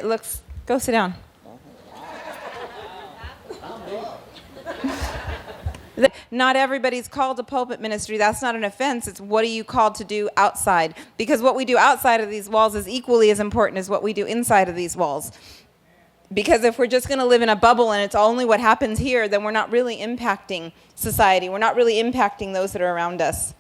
Go sit down. Not everybody's called to pulpit ministry. That's not an offense. It's what are you called to do outside? Because what we do outside of these walls is equally as important as what we do inside of these walls. Because if we're just going to live in a bubble and it's only what happens here, then we're not really impacting society. We're not really impacting those that are around us.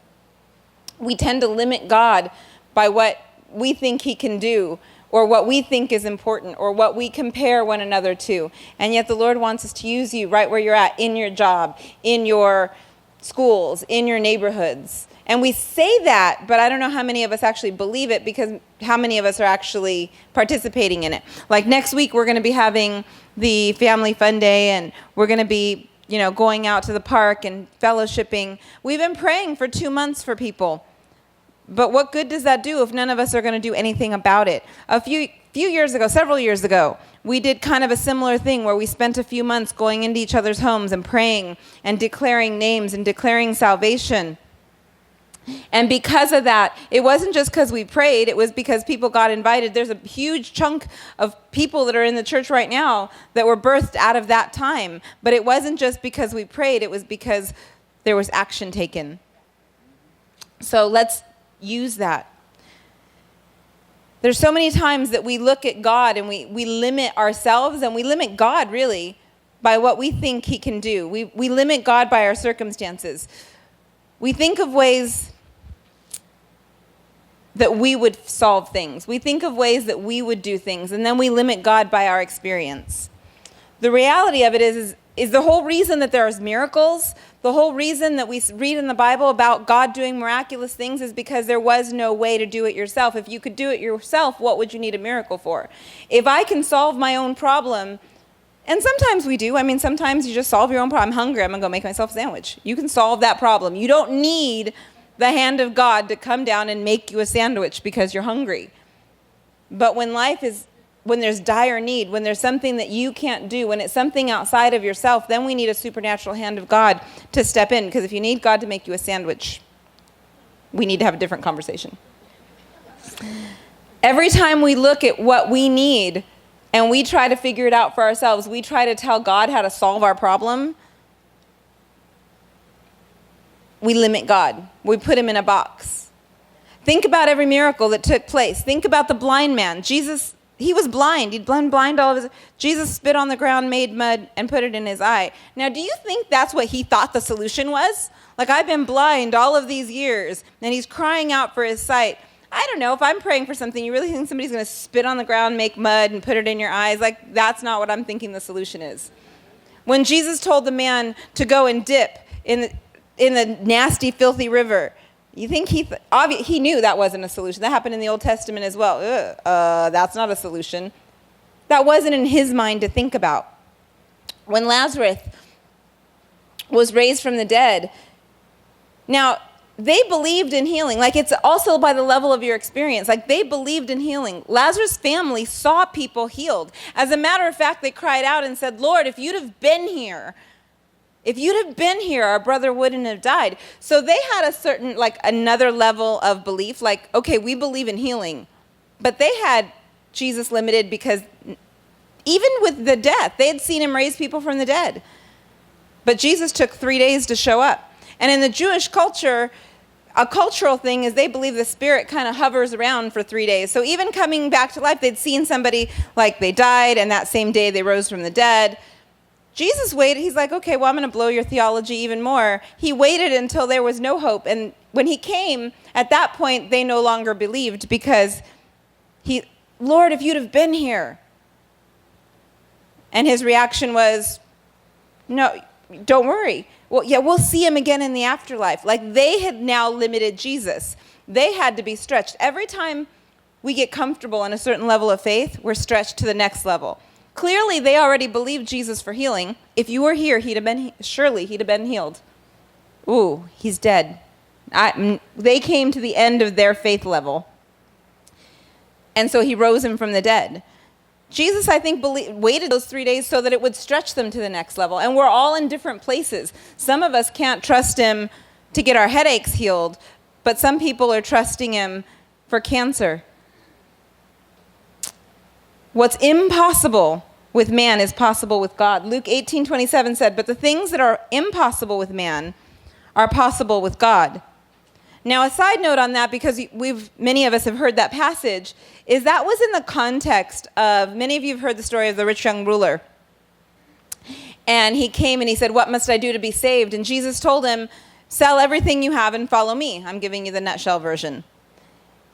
We tend to limit God by what we think he can do, or what we think is important, or what we compare one another to. And yet the Lord wants us to use you right where you're at, in your job, in your schools, in your neighborhoods. And we say that, but I don't know how many of us actually believe it, because how many of us are actually participating in it. Like next week, we're going to be having the Family Fun Day, and we're going to be, going out to the park and fellowshipping. We've been praying for 2 months for people. But what good does that do if none of us are going to do anything about it? Several years ago, we did kind of a similar thing where we spent a few months going into each other's homes and praying and declaring names and declaring salvation. And because of that, it wasn't just because we prayed, it was because people got invited. There's a huge chunk of people that are in the church right now that were birthed out of that time. But it wasn't just because we prayed, it was because there was action taken. So let's use that. There's so many times that we look at God and we limit ourselves, and we limit God really by what we think he can do. We limit God by our circumstances. We think of ways that we would solve things. We think of ways that we would do things, and then we limit God by our experience. The reality of it is the whole reason that there is miracles, the whole reason that we read in the Bible about God doing miraculous things is because there was no way to do it yourself. If you could do it yourself, what would you need a miracle for? If I can solve my own problem, and sometimes we do. Sometimes you just solve your own problem. I'm hungry. I'm going to go make myself a sandwich. You can solve that problem. You don't need the hand of God to come down and make you a sandwich because you're hungry. But when there's dire need, when there's something that you can't do, when it's something outside of yourself, then we need a supernatural hand of God to step in. Because if you need God to make you a sandwich, we need to have a different conversation. Every time we look at what we need and we try to figure it out for ourselves, we try to tell God how to solve our problem, we limit God. We put him in a box. Think about every miracle that took place. Think about the blind man. Jesus, he was blind. He'd been blind all of his... Jesus spit on the ground, made mud, and put it in his eye. Now, do you think that's what he thought the solution was? Like, I've been blind all of these years, and he's crying out for his sight. I don't know, if I'm praying for something, you really think somebody's going to spit on the ground, make mud, and put it in your eyes? Like, that's not what I'm thinking the solution is. When Jesus told the man to go and dip in the nasty, filthy river, you think he knew that wasn't a solution. That happened in the Old Testament as well. That's not a solution. That wasn't in his mind to think about. When Lazarus was raised from the dead, now, they believed in healing. Like, it's also by the level of your experience. Like, they believed in healing. Lazarus' family saw people healed. As a matter of fact, they cried out and said, Lord, if you'd have been here, our brother wouldn't have died. So they had a certain, another level of belief. Like, okay, we believe in healing. But they had Jesus limited because even with the death, they had seen him raise people from the dead. But Jesus took 3 days to show up. And in the Jewish culture, a cultural thing is they believe the spirit kind of hovers around for 3 days. So even coming back to life, they'd seen somebody, like they died, and that same day they rose from the dead. Jesus waited. He's like, okay, well, I'm going to blow your theology even more. He waited until there was no hope. And when he came, at that point, they no longer believed because Lord, if you'd have been here. And his reaction was, no, don't worry. Well, yeah, we'll see him again in the afterlife. Like, they had now limited Jesus. They had to be stretched. Every time we get comfortable in a certain level of faith, we're stretched to the next level. Clearly, they already believed Jesus for healing. If you were here, surely he'd have been healed. Ooh, he's dead. They came to the end of their faith level. And so he rose him from the dead. Jesus, I think, waited those 3 days so that it would stretch them to the next level. And we're all in different places. Some of us can't trust him to get our headaches healed, but some people are trusting him for cancer. What's impossible with man is possible with God. Luke 18:27 said, "But the things that are impossible with man are possible with God." Now, a side note on that, because many of us have heard that passage, is that was in the context of, many of you have heard the story of the rich young ruler. And he came and he said, "What must I do to be saved?" And Jesus told him, "Sell everything you have and follow me." I'm giving you the nutshell version.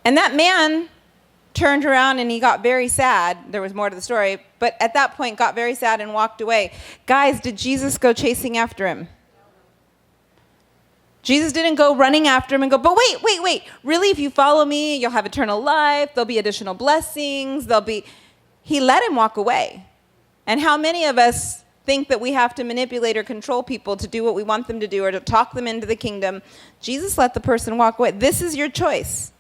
And that man turned around and he got very sad. There was more to the story, but at that point got very sad and walked away. Guys, did Jesus go chasing after him? Jesus didn't go running after him and go, "But wait. Really, if you follow me, you'll have eternal life. There'll be additional blessings. He let him walk away. And how many of us think that we have to manipulate or control people to do what we want them to do or to talk them into the kingdom? Jesus let the person walk away. This is your choice.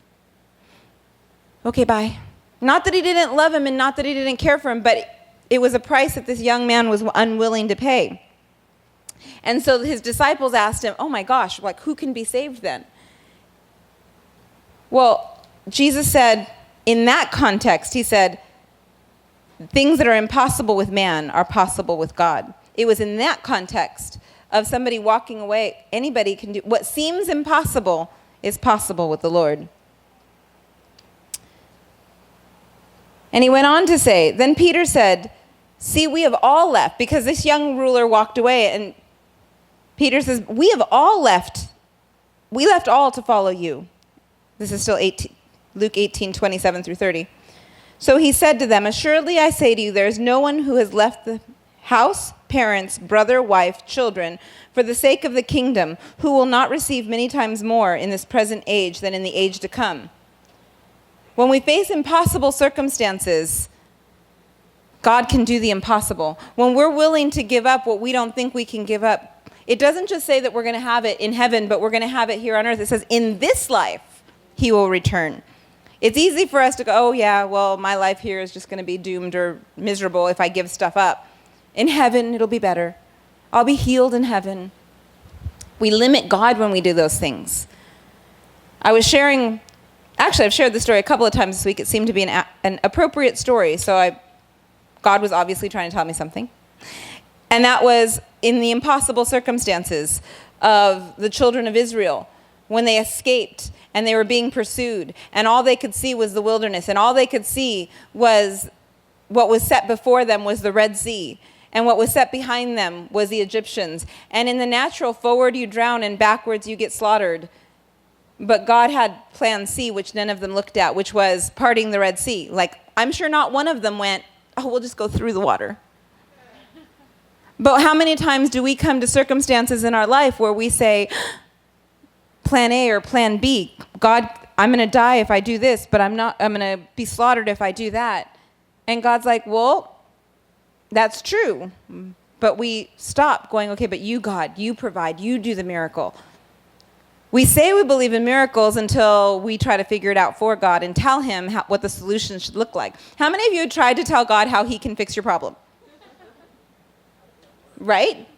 Okay, bye. Not that he didn't love him and not that he didn't care for him, but it was a price that this young man was unwilling to pay. And so his disciples asked him, "Oh my gosh, like who can be saved then?" Well, Jesus said, in that context, he said, things that are impossible with man are possible with God. It was in that context of somebody walking away. Anybody can do what seems impossible is possible with the Lord. And he went on to say, then Peter said, "See, we have all left," because this young ruler walked away, and Peter says, "We have all left. We left all to follow you." This is still Luke 18:27-30. So he said to them, "Assuredly I say to you, there is no one who has left the house, parents, brother, wife, children, for the sake of the kingdom, who will not receive many times more in this present age than in the age to come." When we face impossible circumstances, God can do the impossible. When we're willing to give up what we don't think we can give up, it doesn't just say that we're going to have it in heaven, but we're going to have it here on earth. It says, in this life, he will return. It's easy for us to go, "Oh yeah, well, my life here is just going to be doomed or miserable if I give stuff up. In heaven, it'll be better. I'll be healed in heaven." We limit God when we do those things. I've shared this story a couple of times this week. It seemed to be an appropriate story, so God was obviously trying to tell me something. And that was in the impossible circumstances of the children of Israel when they escaped and they were being pursued, and all they could see was the wilderness, and all they could see was what was set before them was the Red Sea, and what was set behind them was the Egyptians. And in the natural, forward you drown and backwards you get slaughtered. But God had plan C, which none of them looked at, which was parting the Red Sea. Like, I'm sure not one of them went, "Oh, we'll just go through the water." But how many times do we come to circumstances in our life where we say, plan A or plan B, "God, I'm going to die if I do this, but I'm going to be slaughtered if I do that." And God's like, "Well, that's true." But we stop going, "Okay, but you, God, you provide, you do the miracle." We say we believe in miracles until we try to figure it out for God and tell him what the solution should look like. How many of you tried to tell God how he can fix your problem? Right?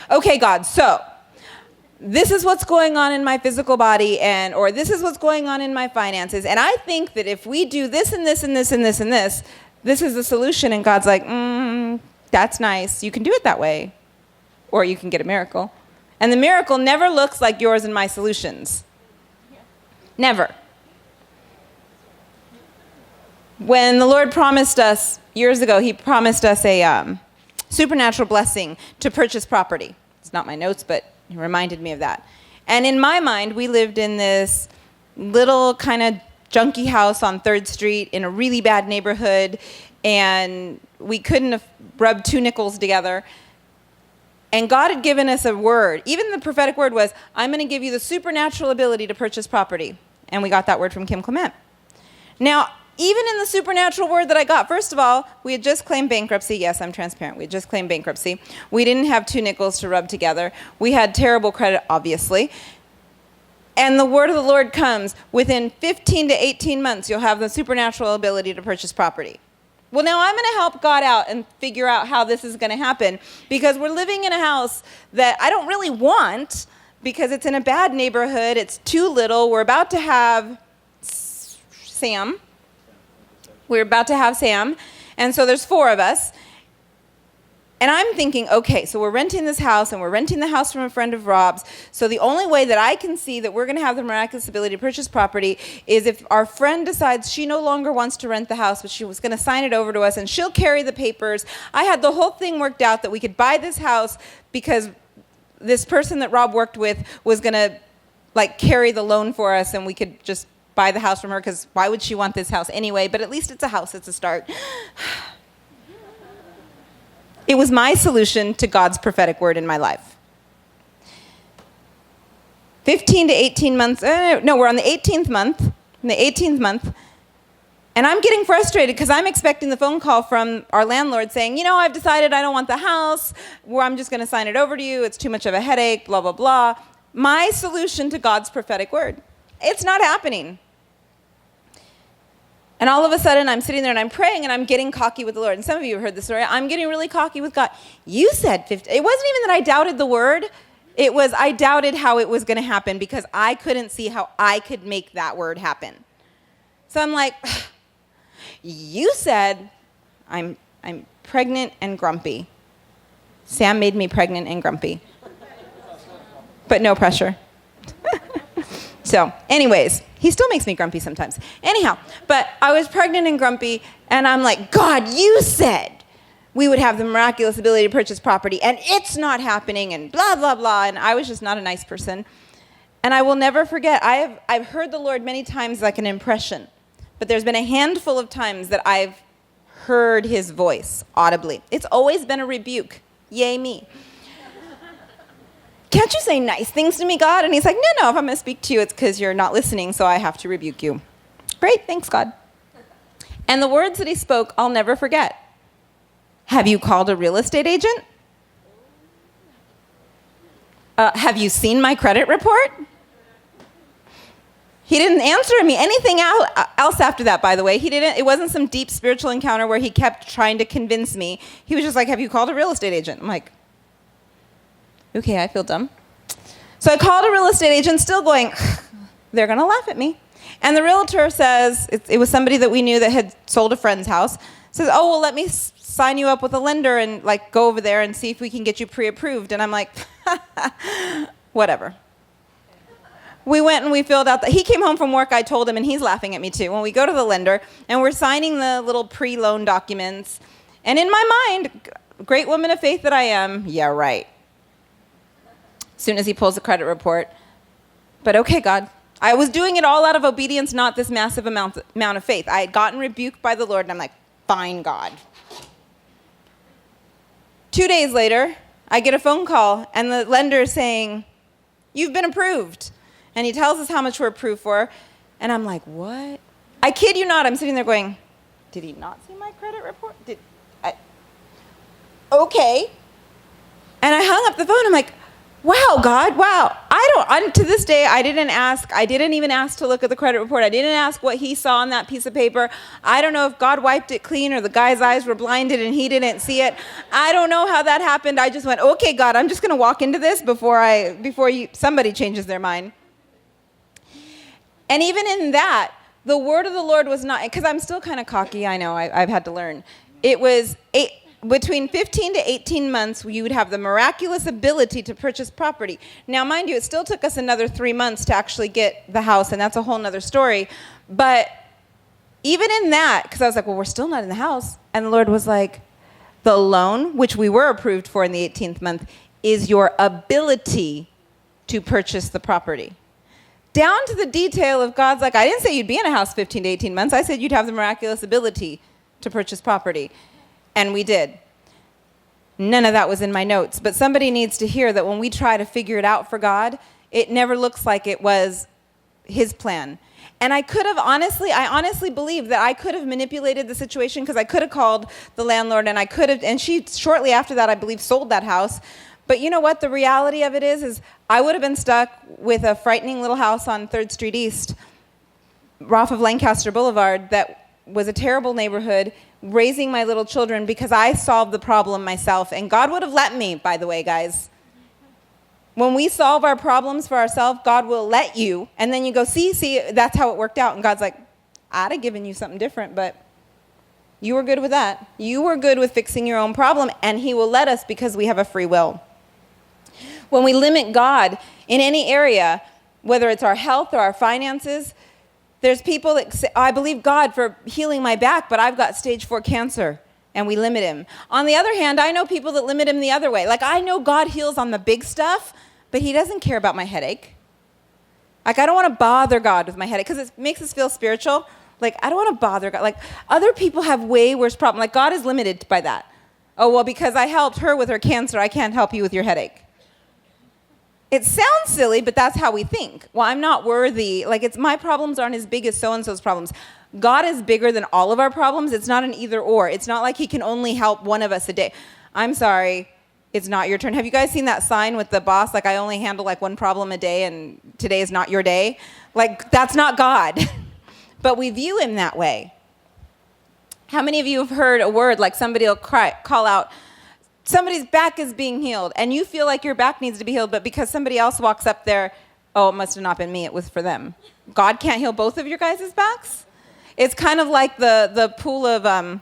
"Okay, God, so this is what's going on in my physical body, or this is what's going on in my finances, and I think that if we do this and this and this and this and this, this is the solution." And God's like, "That's nice. You can do it that way, or you can get a miracle." And the miracle never looks like yours and my solutions. Never. When the Lord promised us, years ago, he promised us a supernatural blessing to purchase property. It's not my notes, but he reminded me of that. And in my mind, we lived in this little kind of junky house on 3rd Street in a really bad neighborhood, and we couldn't have rubbed 2 nickels together. And God had given us a word. Even the prophetic word was, "I'm going to give you the supernatural ability to purchase property." And we got that word from Kim Clement. Now, even in the supernatural word that I got, first of all, we had just claimed bankruptcy. Yes, I'm transparent. We had just claimed bankruptcy. We didn't have 2 nickels to rub together. We had terrible credit, obviously. And the word of the Lord comes, within 15 to 18 months, you'll have the supernatural ability to purchase property. Well, now I'm going to help God out and figure out how this is going to happen, because we're living in a house that I don't really want because it's in a bad neighborhood. It's too little. We're about to have Sam. And so there's 4 of us. And I'm thinking, okay, so we're renting this house, and we're renting the house from a friend of Rob's. So the only way that I can see that we're going to have the miraculous ability to purchase property is if our friend decides she no longer wants to rent the house, but she was going to sign it over to us, and she'll carry the papers. I had the whole thing worked out that we could buy this house because this person that Rob worked with was going to carry the loan for us, and we could just buy the house from her, because why would she want this house anyway? But at least it's a house. It's a start. It was my solution to God's prophetic word in my life. 15 to 18 months, no, we're on the 18th month, and I'm getting frustrated because I'm expecting the phone call from our landlord saying, I've decided I don't want the house, I'm just going to sign it over to you, it's too much of a headache, blah, blah, blah. My solution to God's prophetic word. It's not happening. And all of a sudden, I'm sitting there and I'm praying and I'm getting cocky with the Lord. And some of you have heard this story. I'm getting really cocky with God. You said 50. It wasn't even that I doubted the word. It was I doubted how it was going to happen because I couldn't see how I could make that word happen. So I'm like, you said I'm pregnant and grumpy. Sam made me pregnant and grumpy. But no pressure. So, anyways, he still makes me grumpy sometimes. Anyhow, but I was pregnant and grumpy, and I'm like, God, you said we would have the miraculous ability to purchase property, and it's not happening, and blah, blah, blah, and I was just not a nice person. And I will never forget, I've heard the Lord many times like an impression, but there's been a handful of times that I've heard his voice audibly. It's always been a rebuke. Yay me. Can't you say nice things to me, God? And he's like, no, if I'm going to speak to you, it's because you're not listening, so I have to rebuke you. Great, thanks, God. And the words that he spoke, I'll never forget. Have you called a real estate agent? Have you seen my credit report? He didn't answer me anything else after that, by the way. It wasn't some deep spiritual encounter where he kept trying to convince me. He was just like, have you called a real estate agent? I'm like, okay, I feel dumb. So I called a real estate agent, still going, they're going to laugh at me. And the realtor says, it was somebody that we knew that had sold a friend's house, says, oh, well, let me sign you up with a lender and go over there and see if we can get you pre-approved. And I'm like, whatever. We went and we filled out he came home from work, I told him, and he's laughing at me too. When we go to the lender, and we're signing the little pre-loan documents, and in my mind, great woman of faith that I am, yeah, right. As soon as he pulls the credit report. But okay, God. I was doing it all out of obedience, not this massive amount of faith. I had gotten rebuked by the Lord, and I'm like, fine, God. 2 days later, I get a phone call, and the lender is saying, you've been approved. And he tells us how much we're approved for. And I'm like, what? I kid you not, I'm sitting there going, did he not see my credit report? Okay. And I hung up the phone. I'm like, wow, God, wow. To this day, I didn't even ask to look at the credit report. I didn't ask what he saw on that piece of paper. I don't know if God wiped it clean or the guy's eyes were blinded and he didn't see it. I don't know how that happened. I just went, okay, God, I'm just going to walk into this before somebody changes their mind. And even in that, the word of the Lord was not, because I'm still kind of cocky, I know, I've had to learn. It was between 15 to 18 months, you would have the miraculous ability to purchase property. Now, mind you, it still took us another 3 months to actually get the house, and that's a whole nother story. But even in that, because I was like, well, we're still not in the house. And the Lord was like, the loan, which we were approved for in the 18th month, is your ability to purchase the property. Down to the detail of God's like, I didn't say you'd be in a house 15 to 18 months. I said you'd have the miraculous ability to purchase property. And we did. None of that was in my notes. But somebody needs to hear that when we try to figure it out for God, it never looks like it was his plan. And I honestly believe that I could have manipulated the situation because I could have called the landlord and she shortly after that, I believe, sold that house. But you know what? The reality of it is I would have been stuck with a frightening little house on 3rd Street East, off of Lancaster Boulevard, that was a terrible neighborhood, raising my little children because I solved the problem myself. And God would have let me, by the way, guys. When we solve our problems for ourselves, God will let you. And then you go, see, that's how it worked out. And God's like, I'd have given you something different, but You were good with that. You were good with fixing your own problem, and he will let us because we have a free will. When we limit God in any area, whether it's our health or our finances, there's people that say, I believe God for healing my back, but I've got stage 4 cancer, and we limit him. On the other hand, I know people that limit him the other way. Like, I know God heals on the big stuff, but he doesn't care about my headache. Like, I don't want to bother God with my headache because it makes us feel spiritual. Like, I don't want to bother God. Like, other people have way worse problems. Like, God is limited by that. Oh, well, because I helped her with her cancer, I can't help you with your headache. It sounds silly, but that's how we think. Well, I'm not worthy. Like, it's my problems aren't as big as so-and-so's problems. God is bigger than all of our problems. It's not an either or. It's not like he can only help one of us a day. I'm sorry, it's not your turn. Have you guys seen that sign with the boss? Like, I only handle like one problem a day and today is not your day. Like, that's not God. But we view him that way. How many of you have heard a word like somebody will call out, somebody's back is being healed, and you feel like your back needs to be healed, but because somebody else walks up there, oh, it must have not been me, it was for them. God can't heal both of your guys' backs? It's kind of like the pool of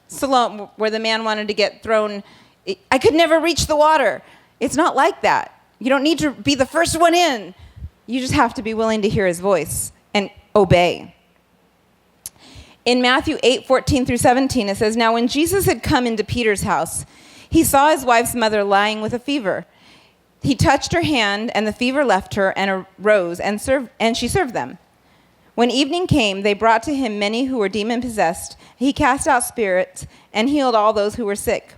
Siloam where the man wanted to get thrown. I could never reach the water. It's not like that. You don't need to be the first one in. You just have to be willing to hear his voice and obey. In Matthew 8:14 through 17, it says, Now when Jesus had come into Peter's house, he saw his wife's mother lying with a fever. He touched her hand, and the fever left her, and arose, and she served them. When evening came, they brought to him many who were demon-possessed. He cast out spirits and healed all those who were sick,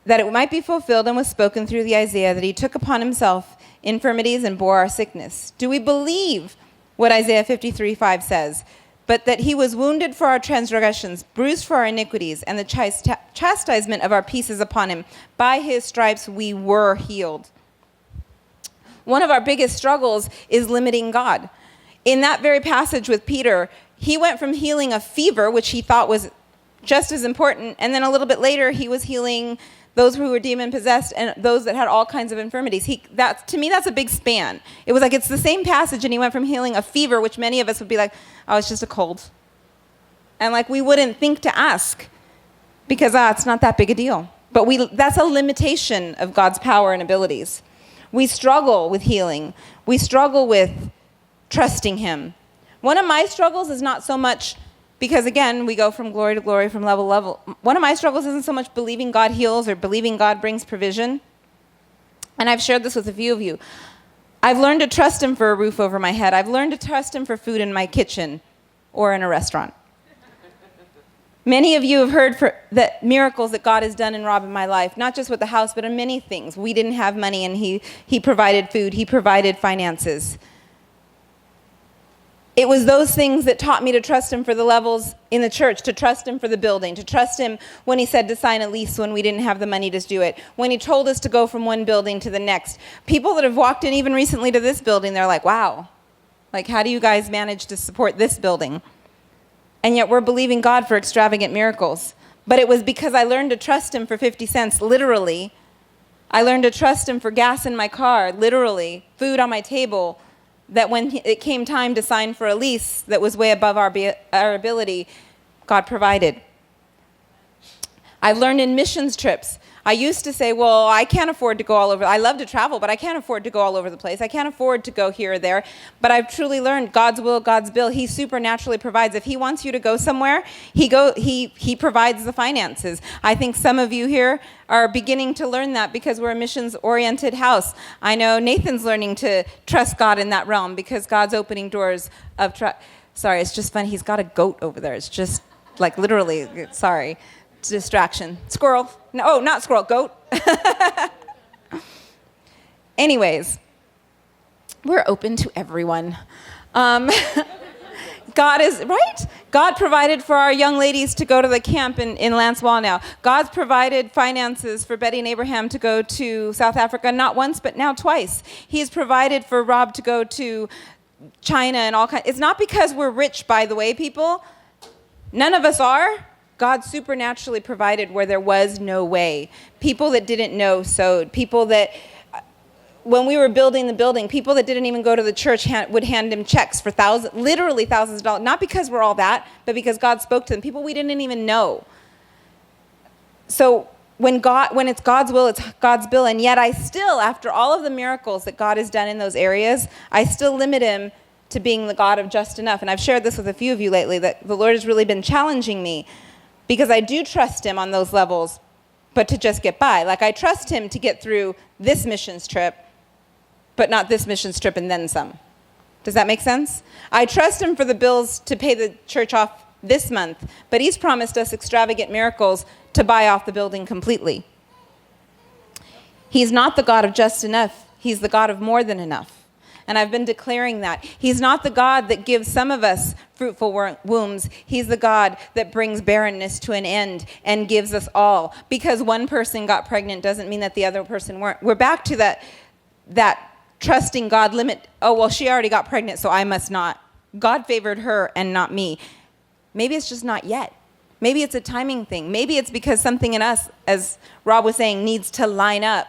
that it might be fulfilled and was spoken through the Isaiah that he took upon himself infirmities and bore our sickness. Do we believe what Isaiah 53:5 says? But that he was wounded for our transgressions, bruised for our iniquities, and the chastisement of our peace is upon him. By his stripes we were healed. One of our biggest struggles is limiting God. In that very passage with Peter, he went from healing a fever, which he thought was just as important, and then a little bit later he was healing those who were demon-possessed and those that had all kinds of infirmities. To me, that's a big span. It was like it's the same passage, and he went from healing a fever, which many of us would be like, oh, it's just a cold. And like we wouldn't think to ask because it's not that big a deal. But that's a limitation of God's power and abilities. We struggle with healing. We struggle with trusting him. One of my struggles is not so much because, again, we go from glory to glory, from level to level. One of my struggles isn't so much believing God heals or believing God brings provision. And I've shared this with a few of you. I've learned to trust him for a roof over my head. I've learned to trust him for food in my kitchen or in a restaurant. Many of you have heard that miracles that God has done in Rob and my life, not just with the house, but in many things. We didn't have money, and he provided food. He provided finances. It was those things that taught me to trust him for the levels in the church, to trust him for the building, to trust him when he said to sign a lease when we didn't have the money to do it, when he told us to go from one building to the next. People that have walked in even recently to this building, they're like, wow, like how do you guys manage to support this building? And yet we're believing God for extravagant miracles. But it was because I learned to trust him for 50 cents, literally. I learned to trust him for gas in my car, literally, food on my table, that when it came time to sign for a lease that was way above our ability, God provided. I've learned in missions trips. I used to say, well, I can't afford to go all over. I love to travel, but I can't afford to go all over the place. I can't afford to go here or there. But I've truly learned God's will, God's bill. He supernaturally provides. If he wants you to go somewhere, he provides the finances. I think some of you here are beginning to learn that because we're a missions-oriented house. I know Nathan's learning to trust God in that realm because God's opening doors of trust. Sorry, it's just funny. He's got a goat over there. It's just like literally, sorry. Distraction. Squirrel. No, not squirrel. Goat. Anyways, we're open to everyone. God is, right? God provided for our young ladies to go to the camp in Lance Wallnow. God's provided finances for Betty and Abraham to go to South Africa, not once, but now twice. He's provided for Rob to go to China and all kinds. It's not because we're rich, by the way, people. None of us are. God supernaturally provided where there was no way. People that didn't know sowed. People that, when we were building the building, people that didn't even go to the church would hand him checks for literally thousands of dollars. Not because we're all that, but because God spoke to them. People we didn't even know. So when it's God's will, it's God's bill. And yet I still, after all of the miracles that God has done in those areas, I still limit him to being the God of just enough. And I've shared this with a few of you lately, that the Lord has really been challenging me, because I do trust him on those levels, but to just get by. Like, I trust him to get through this missions trip, but not this missions trip and then some. Does that make sense? I trust him for the bills to pay the church off this month, but he's promised us extravagant miracles to buy off the building completely. He's not the God of just enough. He's the God of more than enough. And I've been declaring that. He's not the God that gives some of us fruitful wombs. He's the God that brings barrenness to an end and gives us all. Because one person got pregnant doesn't mean that the other person weren't. We're back to that trusting God limit. Oh, well, she already got pregnant, so I must not. God favored her and not me. Maybe it's just not yet. Maybe it's a timing thing. Maybe it's because something in us, as Rob was saying, needs to line up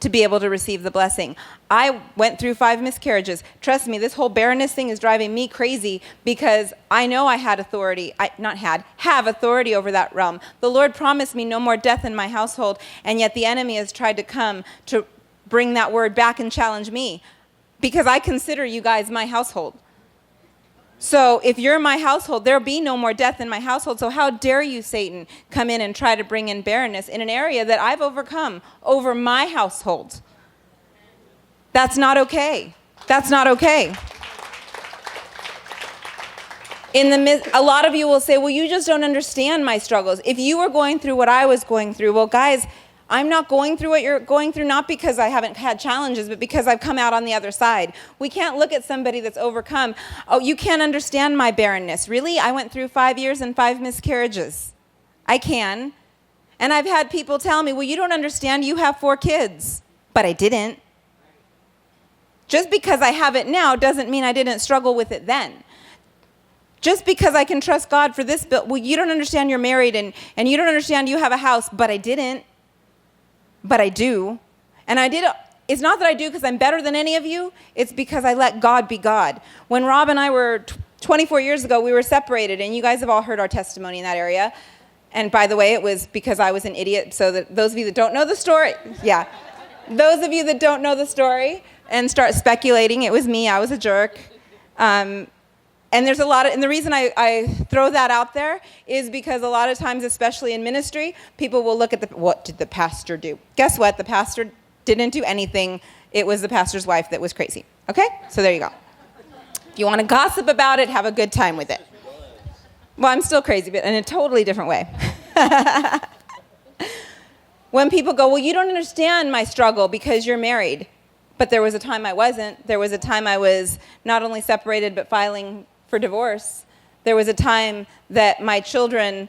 to be able to receive the blessing. I went through 5 miscarriages. Trust me, this whole barrenness thing is driving me crazy, because I know I had authority. Have authority over that realm. The Lord promised me no more death in my household, and yet the enemy has tried to come to bring that word back and challenge me, because I consider you guys my household. So if you're my household, there'll be no more death in my household. So how dare you, Satan, come in and try to bring in barrenness in an area that I've overcome over my household? That's not okay. That's not okay. A lot of you will say, well, you just don't understand my struggles. If you were going through what I was going through, well, guys, I'm not going through what you're going through, not because I haven't had challenges, but because I've come out on the other side. We can't look at somebody that's overcome. Oh, you can't understand my barrenness. Really? I went through 5 years and 5 miscarriages. I can. And I've had people tell me, well, you don't understand, you have 4 kids. But I didn't. Just because I have it now doesn't mean I didn't struggle with it then. Just because I can trust God for this bill, well, you don't understand you're married, and you don't understand you have a house, but I didn't. But I do. And I did. It's not that I do because I'm better than any of you. It's because I let God be God. When Rob and I were 24 years ago, we were separated, and you guys have all heard our testimony in that area. And by the way, it was because I was an idiot. So that those of you that don't know the story, yeah. Those of you that don't know the story and start speculating, it was me. I was a jerk. And there's a lot of, and the reason I throw that out there is because a lot of times, especially in ministry, people will look at what did the pastor do? Guess what? The pastor didn't do anything. It was the pastor's wife that was crazy. Okay? So there you go. If you want to gossip about it, have a good time with it. Well, I'm still crazy, but in a totally different way. When people go, well, you don't understand my struggle because you're married. But there was a time I wasn't. There was a time I was not only separated, but filing for divorce. There was a time that my children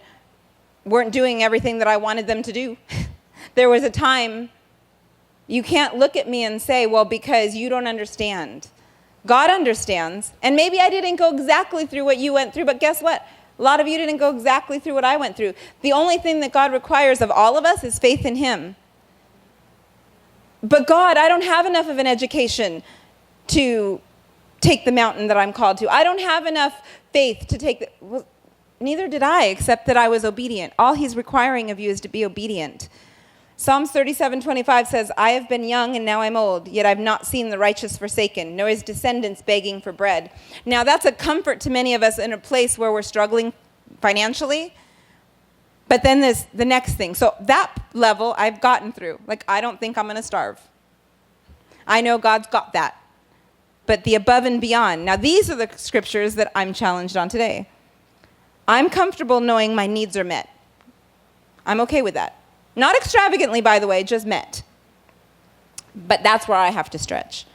weren't doing everything that I wanted them to do. There was a time, you can't look at me and say, well, because you don't understand. God understands. And maybe I didn't go exactly through what you went through, but guess what? A lot of you didn't go exactly through what I went through. The only thing that God requires of all of us is faith in him. But God, I don't have enough of an education to take the mountain that I'm called to. I don't have enough faith to take well, neither did I, except that I was obedient. All he's requiring of you is to be obedient. Psalms 37:25 says, I have been young and now I'm old, yet I've not seen the righteous forsaken, nor his descendants begging for bread. Now that's a comfort to many of us in a place where we're struggling financially. But then there's the next thing. So that level I've gotten through. Like, I don't think I'm going to starve. I know God's got that. But the above and beyond. Now, these are the scriptures that I'm challenged on today. I'm comfortable knowing my needs are met. I'm okay with that. Not extravagantly, by the way, just met. But that's where I have to stretch.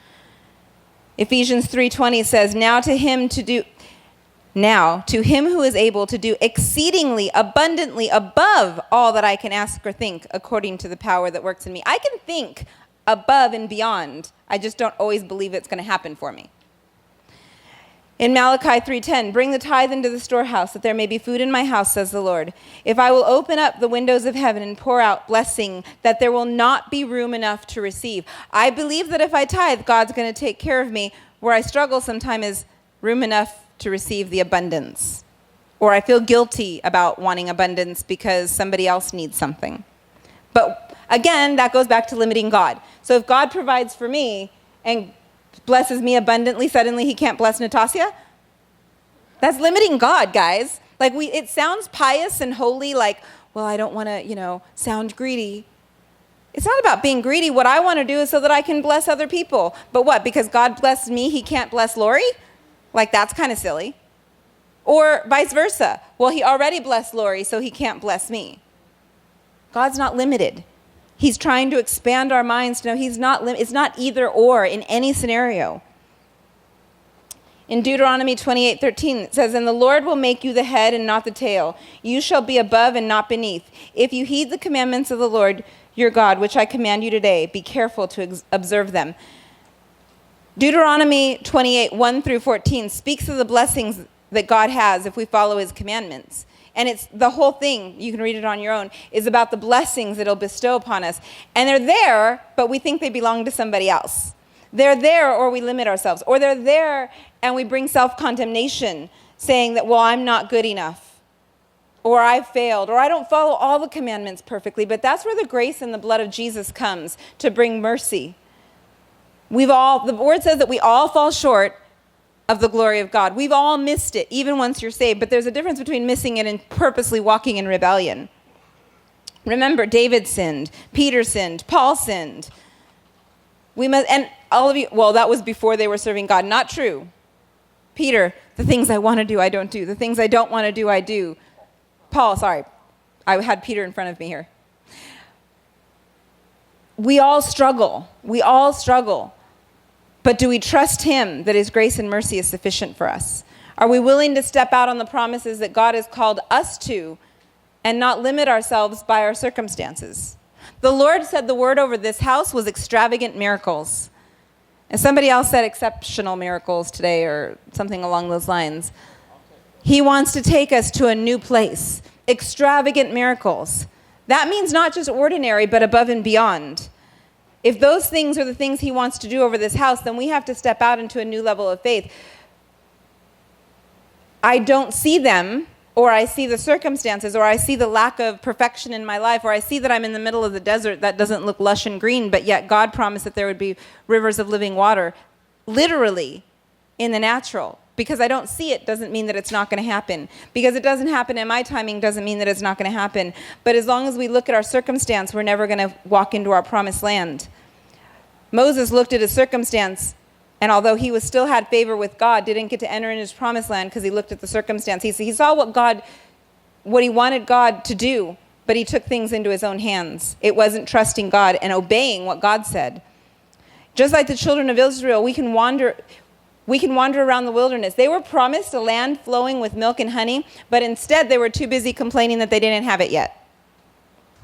Ephesians 3:20 says, Now to him who is able to do exceedingly abundantly above all that I can ask or think, according to the power that works in me. I can think above and beyond. I just don't always believe it's going to happen for me. In Malachi 3:10, bring the tithe into the storehouse, that there may be food in my house, says the Lord. If I will open up the windows of heaven and pour out blessing, that there will not be room enough to receive. I believe that if I tithe, God's going to take care of me. Where I struggle sometimes is room enough to receive the abundance. Or I feel guilty about wanting abundance because somebody else needs something. But again, that goes back to limiting God. So if God provides for me and blesses me abundantly, suddenly he can't bless Natasha? That's limiting God, guys. Like it sounds pious and holy, like, well, I don't want to, sound greedy. It's not about being greedy. What I want to do is so that I can bless other people. But what? Because God blessed me, he can't bless Lori? Like, that's kind of silly. Or vice versa. Well, he already blessed Lori, so he can't bless me. God's not limited. He's trying to expand our minds to know it's not either or in any scenario. In Deuteronomy 28:13, it says, "And the Lord will make you the head and not the tail. You shall be above and not beneath. If you heed the commandments of the Lord your God, which I command you today, be careful to observe them." Deuteronomy 28:1-14 speaks of the blessings that God has if we follow his commandments. And it's the whole thing, you can read it on your own, is about the blessings that he'll bestow upon us. And they're there, but we think they belong to somebody else. They're there, or we limit ourselves. Or they're there, and we bring self-condemnation, saying that, well, I'm not good enough. Or I failed. Or I don't follow all the commandments perfectly. But that's where the grace and the blood of Jesus comes to bring mercy. The word says that we all fall short of the glory of God. We've all missed it, even once you're saved. But there's a difference between missing it and purposely walking in rebellion. Remember, David sinned, Peter sinned, Paul sinned. And all of you, well, that was before they were serving God. Not true. Peter, the things I want to do, I don't do. The things I don't want to do, I do. Paul, sorry, I had Peter in front of me here. We all struggle. We all struggle. But do we trust him that his grace and mercy is sufficient for us? Are we willing to step out on the promises that God has called us to and not limit ourselves by our circumstances? The Lord said the word over this house was extravagant miracles. And somebody else said exceptional miracles today or something along those lines. He wants to take us to a new place. Extravagant miracles. That means not just ordinary, but above and beyond. If those things are the things he wants to do over this house, then we have to step out into a new level of faith. I don't see them, or I see the circumstances, or I see the lack of perfection in my life, or I see that I'm in the middle of the desert that doesn't look lush and green, but yet God promised that there would be rivers of living water, literally, in the natural. Because I don't see it doesn't mean that it's not going to happen. Because it doesn't happen in my timing doesn't mean that it's not going to happen. But as long as we look at our circumstance, we're never going to walk into our promised land. Moses looked at his circumstance, and although he still had favor with God, didn't get to enter in his promised land because he looked at the circumstance. He saw what he wanted God to do, but he took things into his own hands. It wasn't trusting God and obeying what God said. Just like the children of Israel, we can wander around the wilderness. They were promised a land flowing with milk and honey, but instead they were too busy complaining that they didn't have it yet.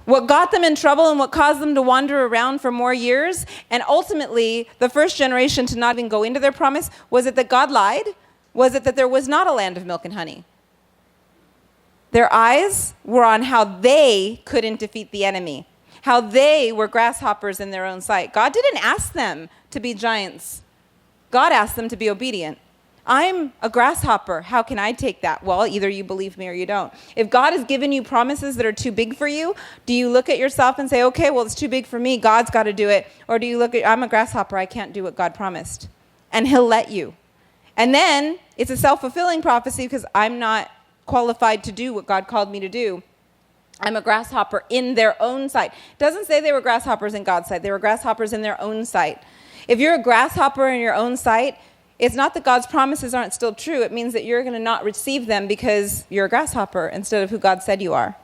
What got them in trouble and what caused them to wander around for more years, and ultimately the first generation to not even go into their promise, was it that God lied? Was it that there was not a land of milk and honey? Their eyes were on how they couldn't defeat the enemy, how they were grasshoppers in their own sight. God didn't ask them to be giants. God asked them to be obedient. I'm a grasshopper. How can I take that? Well, either you believe me or you don't. If God has given you promises that are too big for you, do you look at yourself and say, okay, well, it's too big for me. God's got to do it. Or do you look at, I'm a grasshopper. I can't do what God promised. And he'll let you. And then it's a self-fulfilling prophecy because I'm not qualified to do what God called me to do. I'm a grasshopper in their own sight. It doesn't say they were grasshoppers in God's sight. They were grasshoppers in their own sight. If you're a grasshopper in your own sight, it's not that God's promises aren't still true. It means that you're going to not receive them because you're a grasshopper instead of who God said you are.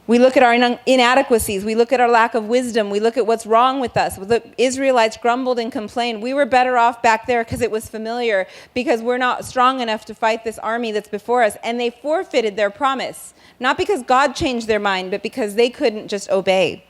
We look at our inadequacies. We look at our lack of wisdom. We look at what's wrong with us. The Israelites grumbled and complained. We were better off back there because it was familiar, because we're not strong enough to fight this army that's before us. And they forfeited their promise, not because God changed their mind, but because they couldn't just obey.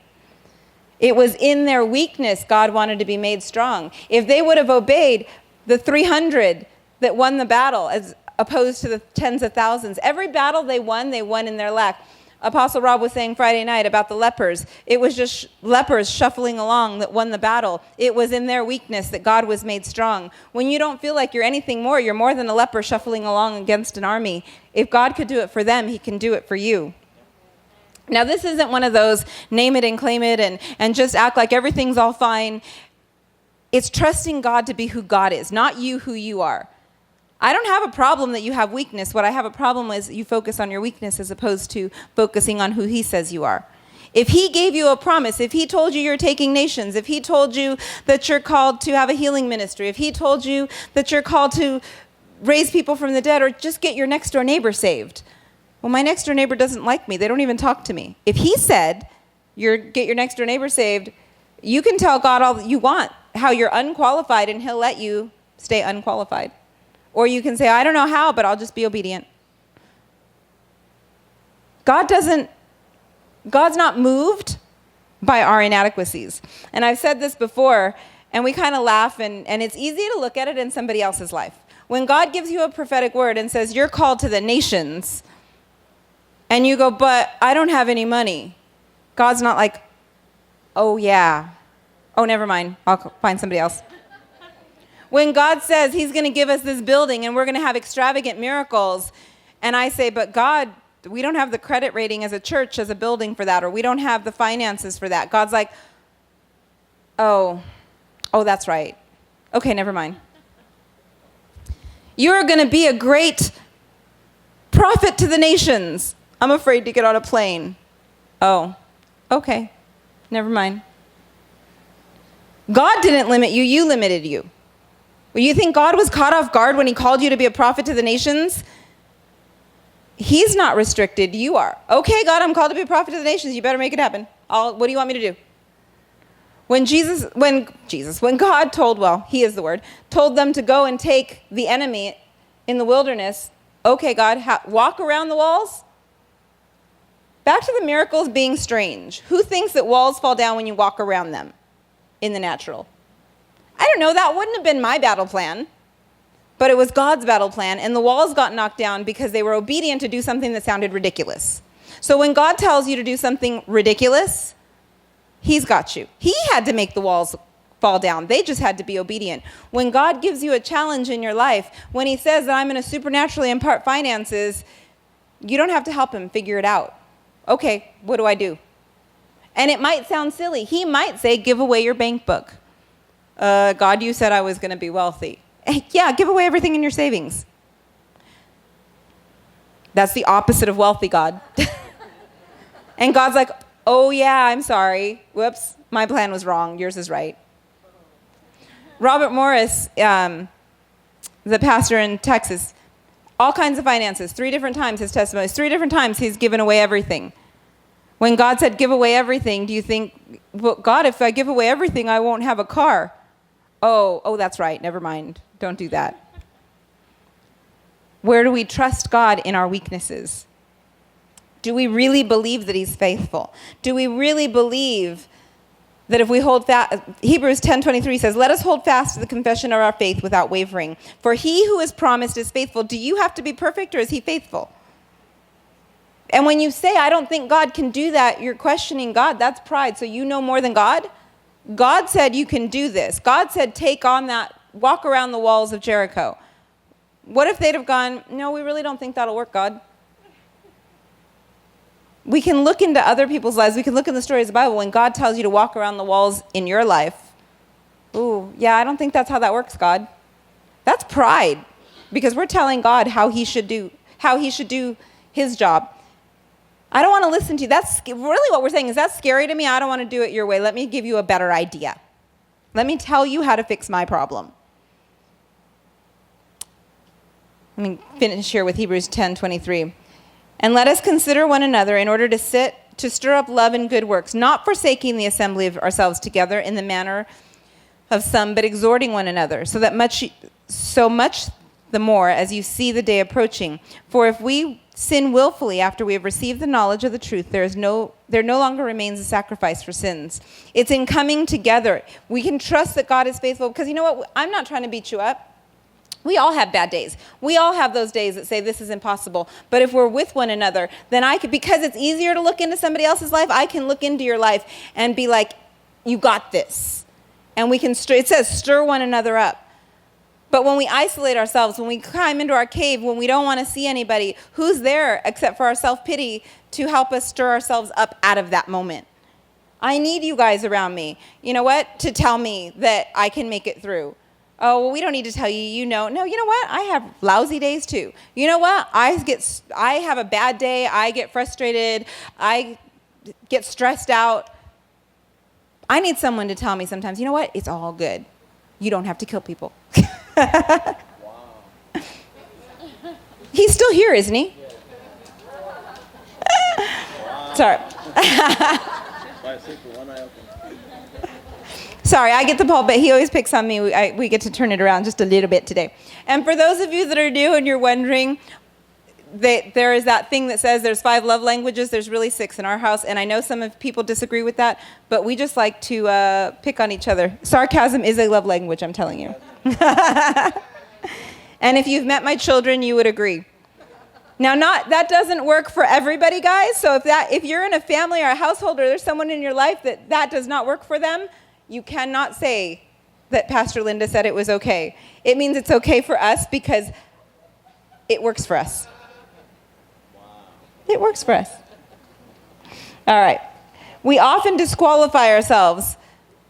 It was in their weakness God wanted to be made strong. If they would have obeyed, The 300 that won the battle as opposed to the tens of thousands. Every battle they won in their lack. Apostle Rob was saying Friday night about the lepers. It was just lepers shuffling along that won the battle. It was in their weakness that God was made strong. When you don't feel like you're anything more, you're more than a leper shuffling along against an army. If God could do it for them, he can do it for you. Now, this isn't one of those name it and claim it and just act like everything's all fine. It's trusting God to be who God is, not you who you are. I don't have a problem that you have weakness. What I have a problem is you focus on your weakness as opposed to focusing on who he says you are. If he gave you a promise, if he told you you're taking nations, if he told you that you're called to have a healing ministry, if he told you that you're called to raise people from the dead or just get your next door neighbor saved. Well, my next door neighbor doesn't like me. They don't even talk to me. If he said, get your next door neighbor saved, you can tell God all you want, how you're unqualified, and he'll let you stay unqualified. Or you can say, I don't know how, but I'll just be obedient. God's not moved by our inadequacies. And I've said this before, and we kind of laugh, and it's easy to look at it in somebody else's life. When God gives you a prophetic word and says, you're called to the nations, and you go, but I don't have any money. God's not like, oh yeah. Oh, never mind. I'll find somebody else. When God says he's going to give us this building and we're going to have extravagant miracles, and I say, but God, we don't have the credit rating as a church, as a building for that, or we don't have the finances for that. God's like, oh, that's right. Okay, never mind. You're going to be a great prophet to the nations. I'm afraid to get on a plane. Oh, okay, never mind. God didn't limit you, you limited you. Well, you think God was caught off guard when he called you to be a prophet to the nations? He's not restricted, you are. Okay, God, I'm called to be a prophet to the nations. You better make it happen. What do you want me to do? When God he is the word, told them to go and take the enemy in the wilderness, okay, God, walk around the walls? Back to the miracles being strange. Who thinks that walls fall down when you walk around them in the natural? I don't know, that wouldn't have been my battle plan, but it was God's battle plan, and the walls got knocked down because they were obedient to do something that sounded ridiculous. So when God tells you to do something ridiculous, he's got you. He had to make the walls fall down. They just had to be obedient. When God gives you a challenge in your life, when he says that I'm going to supernaturally impart finances, you don't have to help him figure it out. Okay, what do I do? And it might sound silly. He might say, give away your bank book. God, you said I was going to be wealthy. Yeah, give away everything in your savings. That's the opposite of wealthy, God. And God's like, oh yeah, I'm sorry. Whoops, my plan was wrong. Yours is right. Robert Morris, the pastor in Texas, all kinds of finances, 3 different times his testimonies, 3 different times he's given away everything. When God said, give away everything, do you think, well, God, if I give away everything, I won't have a car? Oh, that's right. Never mind. Don't do that. Where do we trust God in our weaknesses? Do we really believe that he's faithful? Do we really believe that if we hold fast, Hebrews 10:23 says, let us hold fast to the confession of our faith without wavering. For he who is promised is faithful. Do you have to be perfect, or is he faithful? And when you say, I don't think God can do that, you're questioning God. That's pride. So you know more than God? God said you can do this. God said take on that, walk around the walls of Jericho. What if they'd have gone, no, we really don't think that'll work, God? We can look into other people's lives. We can look in the stories of the Bible. When God tells you to walk around the walls in your life, ooh, yeah, I don't think that's how that works, God. That's pride, because we're telling God how he should do his job. I don't want to listen to you. That's really what we're saying. Is that scary to me? I don't want to do it your way. Let me give you a better idea. Let me tell you how to fix my problem. Let me finish here with Hebrews 10:23. And let us consider one another in order to stir up love and good works, not forsaking the assembly of ourselves together in the manner of some, but exhorting one another, so much the more as you see the day approaching. For if we sin willfully after we have received the knowledge of the truth, there no longer remains a sacrifice for sins. It's in coming together. We can trust that God is faithful, because you know what? I'm not trying to beat you up. We all have bad days. We all have those days that say this is impossible. But if we're with one another, then I could, because it's easier to look into somebody else's life, I can look into your life and be like, you got this. And we can, it says stir one another up. But when we isolate ourselves, when we climb into our cave, when we don't want to see anybody, who's there except for our self-pity to help us stir ourselves up out of that moment? I need you guys around me. You know what? To tell me that I can make it through. Oh, well, we don't need to tell you, you know. No, you know what? I have lousy days too. You know what? I have a bad day. I get frustrated. I get stressed out. I need someone to tell me sometimes, you know what? It's all good. You don't have to kill people. Wow. He's still here, isn't he? Wow. Sorry. Sorry, I get the pulpit. He always picks on me. We get to turn it around just a little bit today. And for those of you that are new and you're wondering, there is that thing that says there's 5 love languages. There's really 6 in our house. And I know some of people disagree with that, but we just like to pick on each other. Sarcasm is a love language, I'm telling you. And if you've met my children, you would agree. Now, that doesn't work for everybody, guys. So if you're in a family or a household or there's someone in your life that does not work for them, you cannot say that Pastor Linda said it was okay. It means it's okay for us because it works for us. Wow. It works for us. All right. We often disqualify ourselves.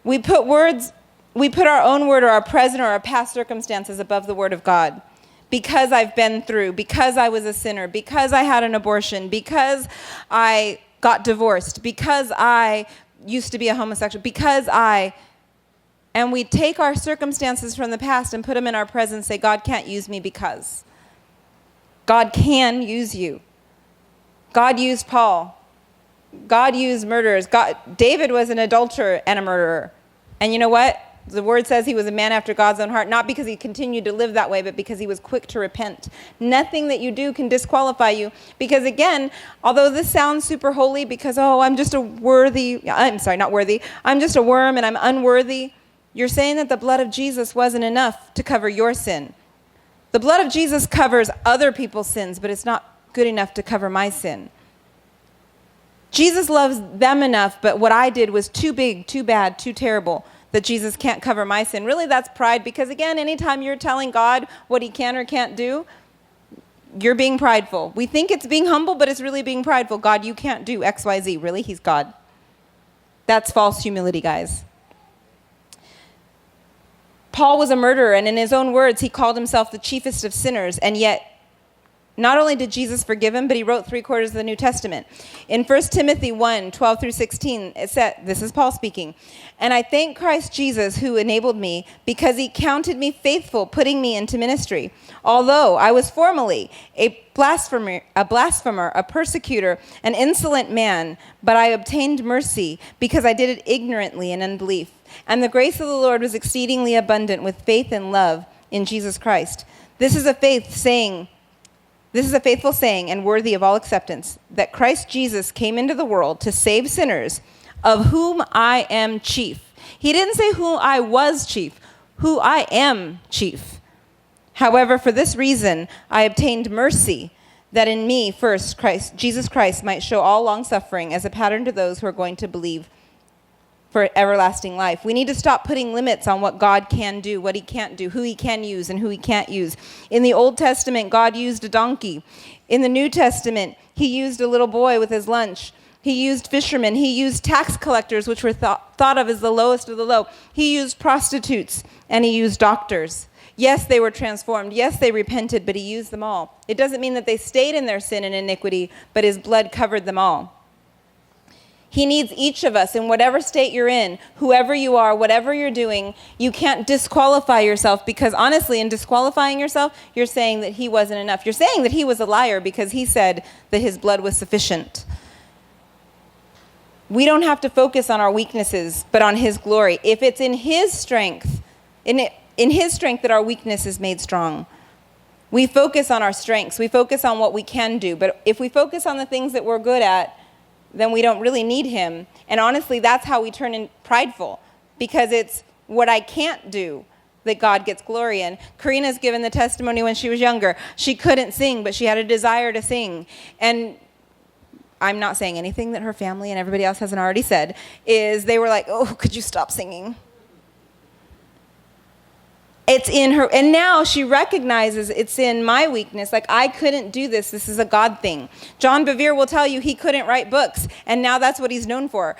We put our own word or our present or our past circumstances above the word of God. Because I've been through, because I was a sinner, because I had an abortion, because I got divorced, because I used to be a homosexual, and we take our circumstances from the past and put them in our present and say, God can't use me because. God can use you. God used Paul. God used murderers. David was an adulterer and a murderer. And you know what? The word says he was a man after God's own heart, not because he continued to live that way, but because he was quick to repent. Nothing that you do can disqualify you. Because again, although this sounds super holy because, I'm just a worm and I'm unworthy, you're saying that the blood of Jesus wasn't enough to cover your sin. The blood of Jesus covers other people's sins, but it's not good enough to cover my sin. Jesus loves them enough, but what I did was too big, too bad, too terrible, that Jesus can't cover my sin. Really, that's pride, because again, anytime you're telling God what he can or can't do, you're being prideful. We think it's being humble, but it's really being prideful. God, you can't do X, Y, Z. Really? He's God. That's false humility, guys. Paul was a murderer, and in his own words, he called himself the chiefest of sinners, and yet not only did Jesus forgive him, but he wrote 3/4 of the New Testament. In 1 Timothy 1:12-16, it said, this is Paul speaking, "And I thank Christ Jesus who enabled me, because he counted me faithful, putting me into ministry. Although I was formerly a blasphemer, a persecutor, an insolent man, but I obtained mercy because I did it ignorantly in unbelief. And the grace of the Lord was exceedingly abundant with faith and love in Jesus Christ. This is a faithful saying and worthy of all acceptance, that Christ Jesus came into the world to save sinners, of whom I am chief." He didn't say who I was chief, who I am chief. "However, for this reason, I obtained mercy, that in me first Jesus Christ might show all long-suffering as a pattern to those who are going to believe for everlasting life." We need to stop putting limits on what God can do, what he can't do, who he can use and who he can't use. In the Old Testament, God used a donkey. In the New Testament, he used a little boy with his lunch. He used fishermen. He used tax collectors, which were thought of as the lowest of the low. He used prostitutes, and he used doctors. Yes, they were transformed. Yes, they repented, but he used them all. It doesn't mean that they stayed in their sin and iniquity, but his blood covered them all. He needs each of us in whatever state you're in, whoever you are, whatever you're doing. You can't disqualify yourself, because honestly, in disqualifying yourself, you're saying that he wasn't enough. You're saying that he was a liar because he said that his blood was sufficient. We don't have to focus on our weaknesses, but on his glory. If it's in his strength, in his strength that our weakness is made strong. We focus on our strengths. We focus on what we can do. But if we focus on the things that we're good at, then we don't really need him. And honestly, that's how we turn in prideful, because it's what I can't do that God gets glory in. Karina's given the testimony when she was younger. She couldn't sing, but she had a desire to sing. And I'm not saying anything that her family and everybody else hasn't already said, is they were like, oh, could you stop singing? It's in her, and now she recognizes it's in my weakness. Like, I couldn't do this. This is a God thing. John Bevere will tell you he couldn't write books, and now that's what he's known for.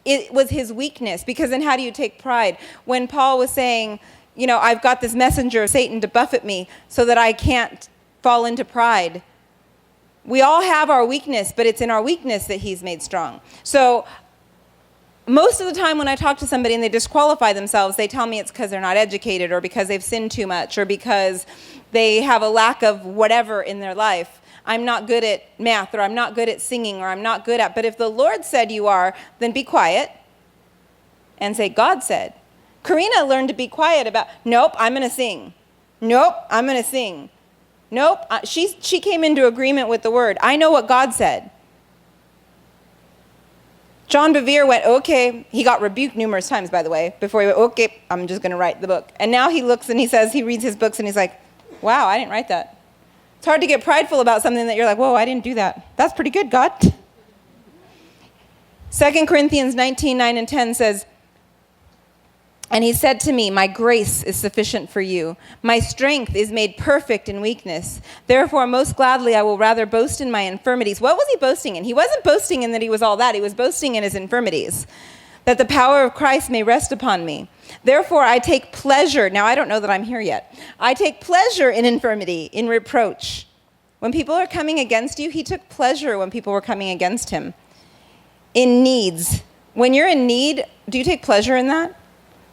It was his weakness, because then how do you take pride? When Paul was saying, you know, I've got this messenger of Satan to buffet me so that I can't fall into pride. We all have our weakness, but it's in our weakness that he's made strong. So most of the time when I talk to somebody and they disqualify themselves, they tell me it's because they're not educated, or because they've sinned too much, or because they have a lack of whatever in their life. I'm not good at math, or I'm not good at singing, or I'm not good at, but if the Lord said you are, then be quiet and say, God said. Karina learned to be quiet about, nope, I'm going to sing. Nope, I'm going to sing. Nope, she came into agreement with the word. I know what God said. John Bevere went, okay. He got rebuked numerous times, by the way, before he went, okay, I'm just going to write the book. And now he looks and he says, he reads his books and he's like, wow, I didn't write that. It's hard to get prideful about something that you're like, whoa, I didn't do that. That's pretty good, God. 2 Corinthians 19, 9 and 10 says, and he said to me, my grace is sufficient for you. My strength is made perfect in weakness. Therefore, most gladly, I will rather boast in my infirmities. What was he boasting in? He wasn't boasting in that he was all that. He was boasting in his infirmities, that the power of Christ may rest upon me. Therefore, I take pleasure. Now, I don't know that I'm here yet. I take pleasure in infirmity, in reproach. When people are coming against you, he took pleasure when people were coming against him. In needs. When you're in need, do you take pleasure in that?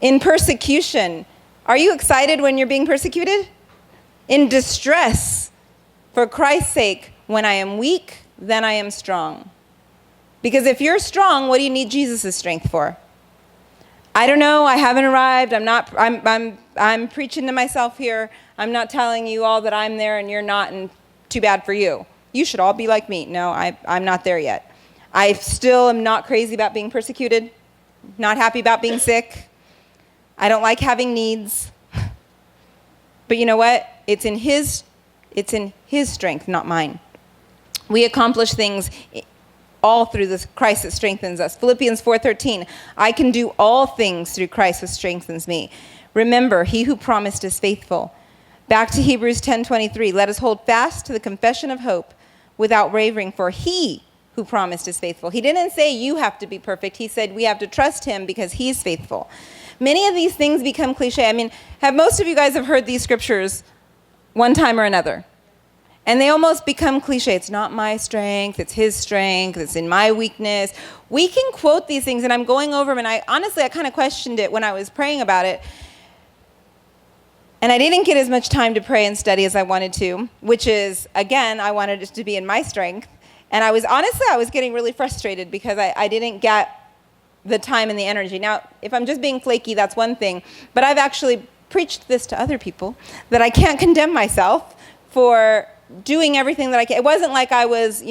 In persecution. Are you excited when you're being persecuted? In distress. For Christ's sake, when I am weak, then I am strong. Because if you're strong, what do you need Jesus' strength for? I don't know. I haven't arrived. I'm preaching to myself here. I'm not telling you all that I'm there and you're not, and too bad for you. You should all be like me. No, I'm not there yet. I still am not crazy about being persecuted. Not happy about being sick. I don't like having needs. But you know what? It's in his strength, not mine. We accomplish things all through this Christ that strengthens us. Philippians 4:13, I can do all things through Christ who strengthens me. Remember, he who promised is faithful. Back to Hebrews 10:23, let us hold fast to the confession of hope without wavering, for he who promised is faithful. He didn't say you have to be perfect. He said we have to trust him because he's faithful. Many of these things become cliche. I mean, have most of you guys have heard these scriptures one time or another? And they almost become cliche. It's not my strength, it's his strength, it's in my weakness. We can quote these things, and I'm going over them, and I kind of questioned it when I was praying about it. And I didn't get as much time to pray and study as I wanted to, which is, again, I wanted it to be in my strength. And I was getting really frustrated because I didn't get the time and the energy. Now, if I'm just being flaky, that's one thing. But I've actually preached this to other people, that I can't condemn myself for doing everything that I can. It wasn't like I was,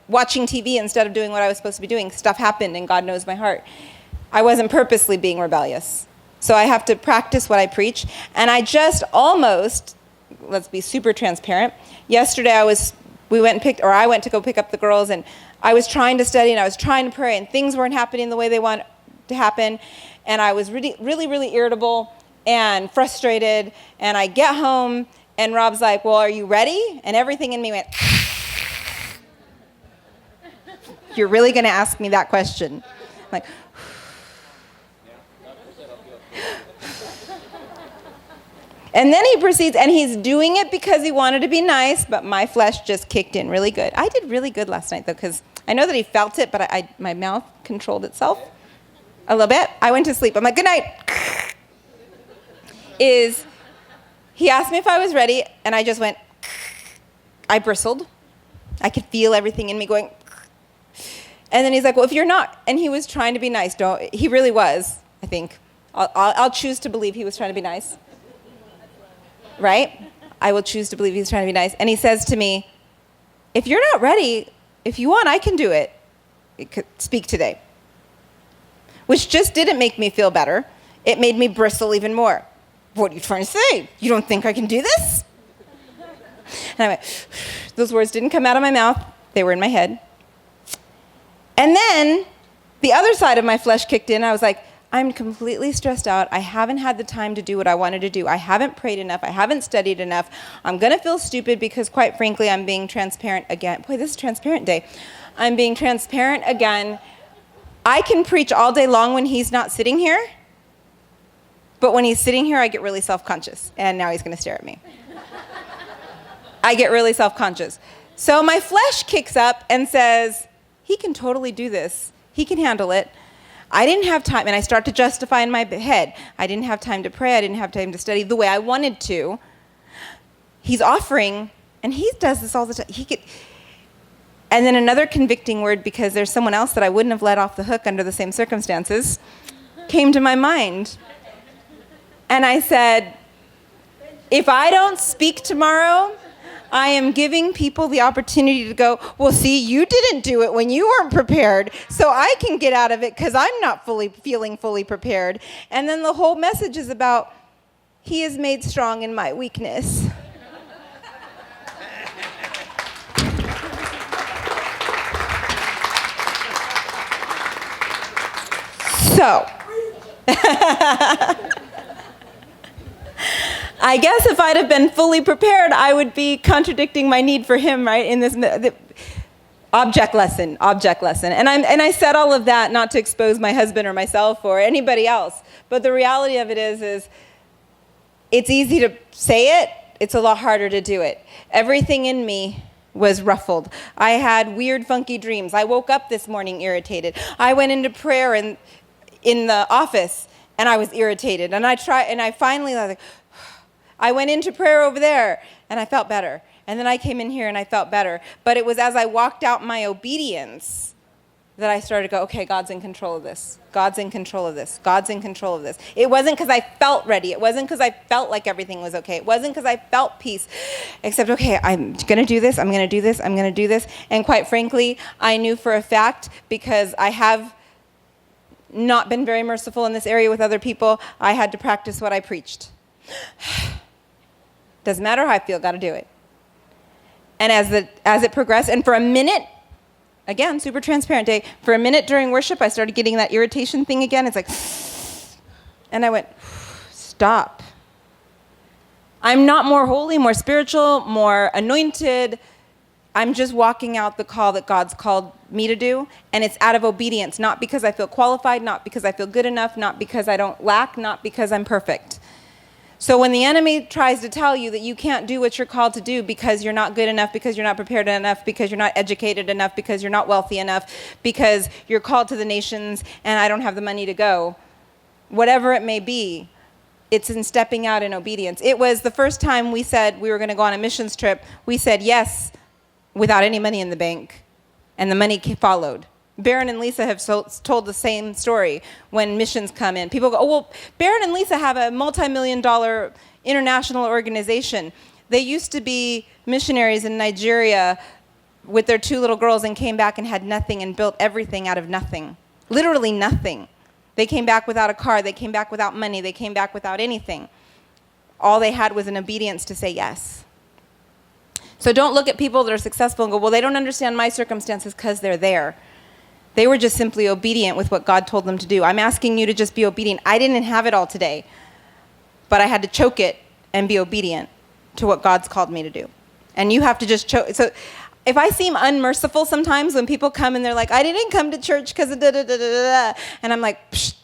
watching TV instead of doing what I was supposed to be doing. Stuff happened, and God knows my heart. I wasn't purposely being rebellious. So I have to practice what I preach. And I just almost, let's be super transparent, yesterday I went to go pick up the girls, and I was trying to study and I was trying to pray, and things weren't happening the way they want to happen. And I was really, really, really irritable and frustrated. And I get home and Rob's like, well, are you ready? And everything in me went, you're really going to ask me that question? I'm like, and then he proceeds, and he's doing it because he wanted to be nice, but my flesh just kicked in really good. I did really good last night, though, because I know that he felt it, but my mouth controlled itself a little bit. I went to sleep. I'm like, good night. He asked me if I was ready, and I just went, I bristled. I could feel everything in me going, and then he's like, well, if you're not, and he was trying to be nice. He really was, I think. I'll choose to believe he was trying to be nice. Right? I will choose to believe he's trying to be nice. And he says to me, if you're not ready, if you want, I can do it. Speak today. Which just didn't make me feel better. It made me bristle even more. what are you trying to say? You don't think I can do this? And I went, those words didn't come out of my mouth. They were in my head. And then the other side of my flesh kicked in. I was like, I'm completely stressed out. I haven't had the time to do what I wanted to do. I haven't prayed enough. I haven't studied enough. I'm going to feel stupid because, quite frankly, I'm being transparent again. Boy, this is transparent day. I'm being transparent again. I can preach all day long when he's not sitting here. But when he's sitting here, I get really self-conscious. And now he's going to stare at me. I get really self-conscious. So my flesh kicks up and says, he can totally do this. He can handle it. I didn't have time, and I start to justify in my head. I didn't have time to pray. I didn't have time to study the way I wanted to. He's offering, and he does this all the time. And then another convicting word, because there's someone else that I wouldn't have let off the hook under the same circumstances, came to my mind. And I said, if I don't speak tomorrow, I am giving people the opportunity to go, well, see, you didn't do it when you weren't prepared, so I can get out of it because I'm not feeling fully prepared. And then the whole message is about, he is made strong in my weakness. So, I guess if I'd have been fully prepared, I would be contradicting my need for him, right? In this object lesson. And I said all of that not to expose my husband or myself or anybody else. But the reality of it is it's easy to say it. It's a lot harder to do it. Everything in me was ruffled. I had weird, funky dreams. I woke up this morning irritated. I went into prayer in the office and I was irritated. And I finally like, I went into prayer over there, and I felt better. And then I came in here, and I felt better. But it was as I walked out my obedience that I started to go, okay, God's in control of this. God's in control of this. God's in control of this. It wasn't because I felt ready. It wasn't because I felt like everything was okay. It wasn't because I felt peace. Except, okay, I'm going to do this. I'm going to do this. I'm going to do this. And quite frankly, I knew for a fact, because I have not been very merciful in this area with other people, I had to practice what I preached. Doesn't matter how I feel, got to do it. And as it progressed, and for a minute, again, super transparent day, for a minute during worship, I started getting that irritation thing again. It's like, and I went, stop. I'm not more holy, more spiritual, more anointed. I'm just walking out the call that God's called me to do, and it's out of obedience, not because I feel qualified, not because I feel good enough, not because I don't lack, not because I'm perfect. So when the enemy tries to tell you that you can't do what you're called to do because you're not good enough, because you're not prepared enough, because you're not educated enough, because you're not wealthy enough, because you're called to the nations and I don't have the money to go, whatever it may be, it's in stepping out in obedience. It was the first time we said we were going to go on a missions trip, we said yes without any money in the bank, and the money followed. Baron and Lisa have told the same story when missions come in. People go, oh, well, Baron and Lisa have a multi-million-dollar international organization. They used to be missionaries in Nigeria with their 2 little girls and came back and had nothing and built everything out of nothing. Literally nothing. They came back without a car. They came back without money. They came back without anything. All they had was an obedience to say yes. So don't look at people that are successful and go, well, they don't understand my circumstances because they're there. They were just simply obedient with what God told them to do. I'm asking you to just be obedient. I didn't have it all today, but I had to choke it and be obedient to what God's called me to do. And you have to just choke. So if I seem unmerciful sometimes when people come and they're like, I didn't come to church because of da-da-da-da-da, and I'm like, psh,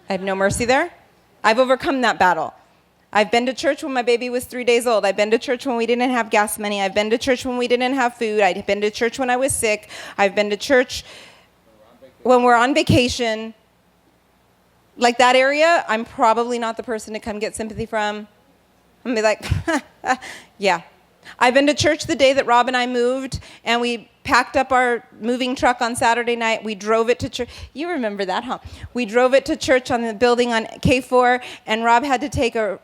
I have no mercy there. I've overcome that battle. I've been to church when my baby was 3 days old. I've been to church when we didn't have gas money. I've been to church when we didn't have food. I've been to church when I was sick. I've been to church when we're on vacation. Like that area, I'm probably not the person to come get sympathy from. I'm going to be like, yeah. I've been to church the day that Rob and I moved, and we packed up our moving truck on Saturday night. We drove it to church. You remember that, huh? We drove it to church on the building on K4, and Rob had to take a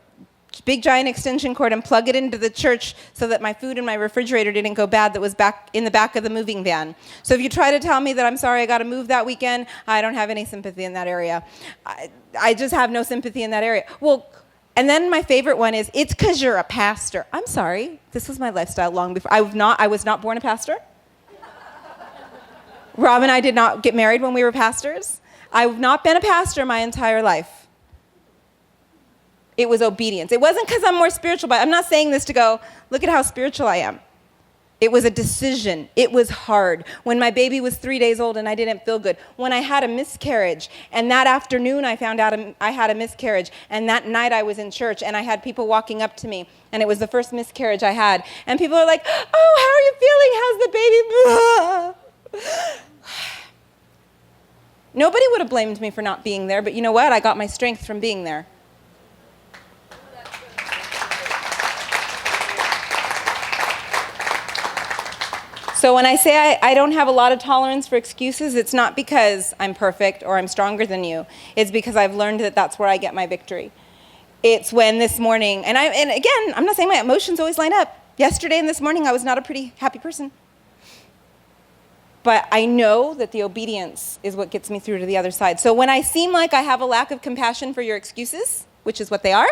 big giant extension cord and plug it into the church so that my food in my refrigerator didn't go bad that was back in the back of the moving van. So if you try to tell me that I'm sorry I got to move that weekend, I don't have any sympathy in that area. I just have no sympathy in that area. Well, And then my favorite one is, it's because you're a pastor. I'm sorry. This was my lifestyle long before. I was not born a pastor. Rob and I did not get married when we were pastors. I've not been a pastor my entire life. It was obedience. It wasn't because I'm more spiritual, but I'm not saying this to go, look at how spiritual I am. It was a decision. It was hard. When my baby was 3 days old and I didn't feel good. When I had a miscarriage, and that afternoon I found out I had a miscarriage, and that night I was in church and I had people walking up to me, and it was the first miscarriage I had. And people are like, oh, how are you feeling? How's the baby? Nobody would have blamed me for not being there, but you know what? I got my strength from being there. So when I say I don't have a lot of tolerance for excuses, it's not because I'm perfect or I'm stronger than you. It's because I've learned that that's where I get my victory. It's when this morning, and again, I'm not saying my emotions always line up. Yesterday and this morning, I was not a pretty happy person. But I know that the obedience is what gets me through to the other side. So when I seem like I have a lack of compassion for your excuses, which is what they are,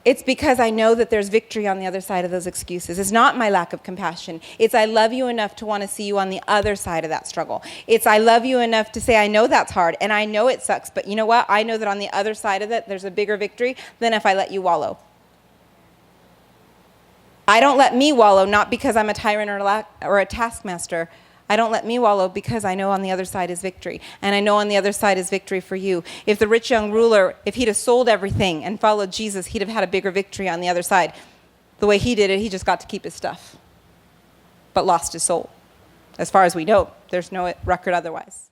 it's because I know that there's victory on the other side of those excuses. It's not my lack of compassion. It's I love you enough to want to see you on the other side of that struggle. It's I love you enough to say, I know that's hard, and I know it sucks, but you know what? I know that on the other side of it, there's a bigger victory than if I let you wallow. I don't let me wallow, not because I'm a tyrant or a taskmaster. I don't let me wallow because I know on the other side is victory. And I know on the other side is victory for you. If the rich young ruler, if he'd have sold everything and followed Jesus, he'd have had a bigger victory on the other side. The way he did it, he just got to keep his stuff, but lost his soul. As far as we know, there's no record otherwise.